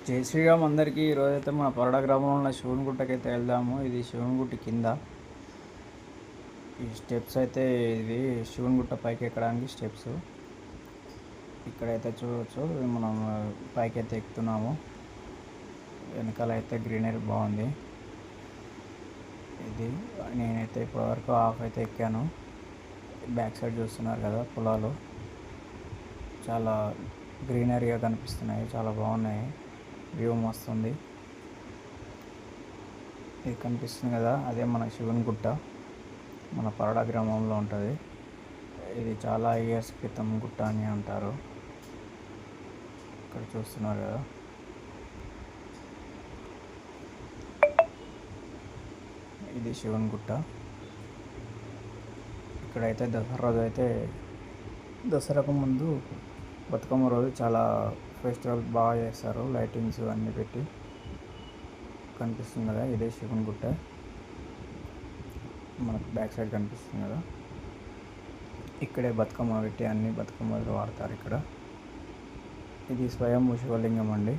జై శ్రీరామ్ అందరికీ. ఈరోజైతే మన పరడ గ్రామంలో ఉన్న శివునిగుట్టకైతే వెళ్దాము. ఇది శివునిగుట్ట కింద ఈ స్టెప్స్ అయితే, ఇది శివునిగుట్ట పైకి ఎక్కడానికి స్టెప్స్. ఇక్కడైతే చూడవచ్చు, మనం పైకి అయితే ఎక్కుతున్నాము. వెనకాల అయితే గ్రీనరీ బాగుంది. ఇది నేనైతే ఇప్పటివరకు హాఫ్ అయితే ఎక్కాను. బ్యాక్ సైడ్ చూస్తున్నారు కదా, పొలాలు చాలా గ్రీనరీగా కనిపిస్తున్నాయి, చాలా బాగున్నాయి. వ్యూ మస్తుంది. ఇది కనిపిస్తుంది కదా, అదే మన శివునిగుట్ట, మన పరడ గ్రామంలో ఉంటుంది. ఇది చాలా ఇయర్స్ క్రితం గుట్ట అని అంటారు. ఇక్కడ చూస్తున్నారు కదా, ఇది శివునిగుట్ట. ఇక్కడైతే దసరా రోజు అయితే, దసరాకు ముందు బతుకమ్మ రోజు చాలా ఫెస్టివల్ బాగా చేస్తారు. లైటింగ్స్ అన్నీ పెట్టి కనిపిస్తుంది కదా, ఇదే శివునిగుట్ట. మనకు బ్యాక్ సైడ్ కనిపిస్తుంది కదా, ఇక్కడే బతుకమ్మ పెట్టి అన్ని బతుకమ్మలు వాడతారు ఇక్కడ. ఇది స్వయంభూ శివలింగం అండి.